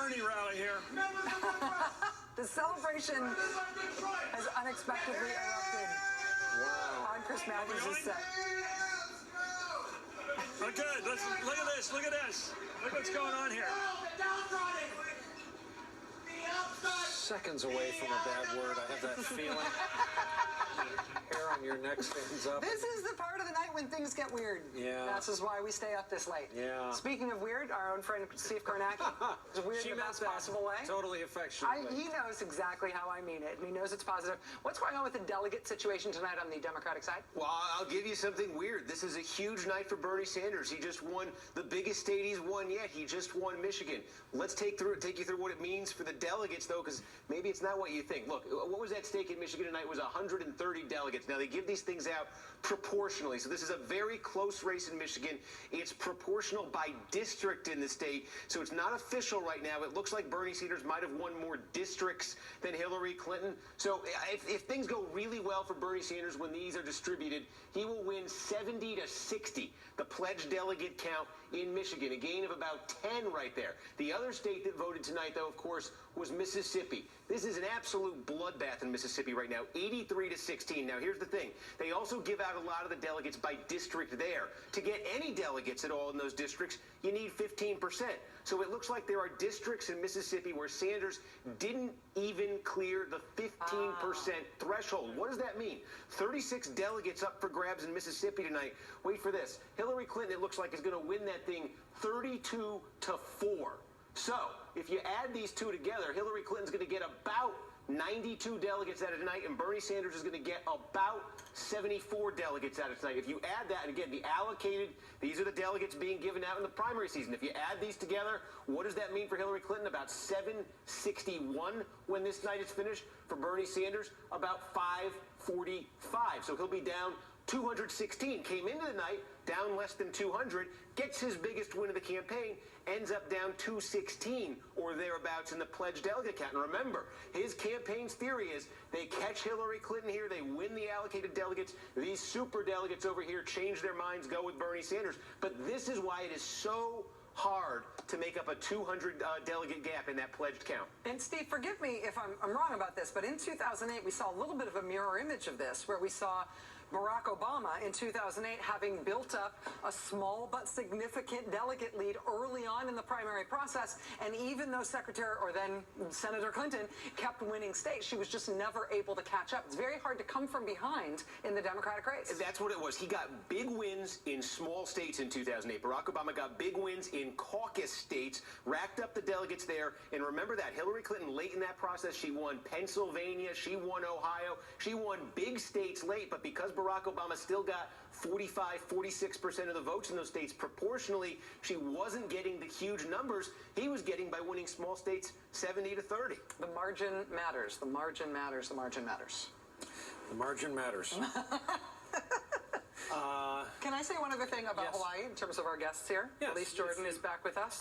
Bernie rally here. The celebration has unexpectedly erupted on Chris Matthews' set. Okay, look at this. Look at this. Look what's going on here. Seconds away from a bad word. I have that feeling. Hair on your neck stands up. This is the part of the night when things get weird. Yeah. This is why we stay up this late. Yeah. Speaking of weird, our own friend Steve Kornacki is weird in the best possible way. Totally affectionately. He knows exactly how I mean it, and he knows it's positive. What's going on with the delegate situation tonight on the Democratic side? Well, I'll give you something weird. This is a huge night for Bernie Sanders. He just won the biggest state he's won yet. He just won Michigan. Let's take you through what it means for the delegates, though, because maybe it's not what you think. Look, what was at stake in Michigan tonight was 130 delegates. Now, they give these things out proportionally. So this is a very close race in Michigan. It's proportional by district in the state. So it's not official right now. It looks like Bernie Sanders might have won more districts than Hillary Clinton. So if things go really well for Bernie Sanders when these are distributed, he will win 70 to 60, the pledged delegate count in Michigan, a gain of about 10 right there. The other state that voted tonight, though, of course, was Mississippi. This is an absolute bloodbath in Mississippi right now, 83 to 16. Now, here's the thing. They also give out a lot of the delegates by district there. To get any delegates at all in those districts, you need 15%. So it looks like there are districts in Mississippi where Sanders didn't even clear the 15% threshold. What does that mean? 36 delegates up for grabs in Mississippi tonight. Wait for this. Hillary Clinton, it looks like, is going to win that thing 32 to 4. So if you add these two together, Hillary Clinton's going to get about 92 delegates out of tonight, and Bernie Sanders is going to get about 74 delegates out of tonight. If you add that, and again, the allocated, these are the delegates being given out in the primary season. If you add these together, what does that mean for Hillary Clinton? About 761 when this night is finished. For Bernie Sanders, about 545. So he'll be down 216. Came into the night down less than 200, gets his biggest win of the campaign, ends up down 216 or thereabouts in the pledged delegate count. And remember, his campaign's theory is they catch Hillary Clinton here, they win the allocated delegates, these super delegates over here change their minds, go with Bernie Sanders. But this is why it is so hard to make up a 200 delegate gap in that pledged count. And Steve, forgive me if I'm wrong about this, but in 2008 we saw a little bit of a mirror image of this, where we saw Barack Obama in 2008 having built up a small but significant delegate lead early on in the primary process, and even though Secretary or then Senator Clinton kept winning states, she was just never able to catch up. It's very hard to come from behind in the Democratic race. That's what it was. He got big wins in small states in 2008. Barack Obama got big wins in caucus states, racked up the delegates there, and remember that Hillary Clinton late in that process, she won Pennsylvania, she won Ohio, she won big states late, but because Barack Obama still got 46% of the votes in those states, proportionally, she wasn't getting the huge numbers he was getting by winning small states 70 to 30. The margin matters. The margin matters. The margin matters. The margin matters. Can I say one other thing about Hawaii in terms of our guests here? Yes. Elise Jordan is back with us.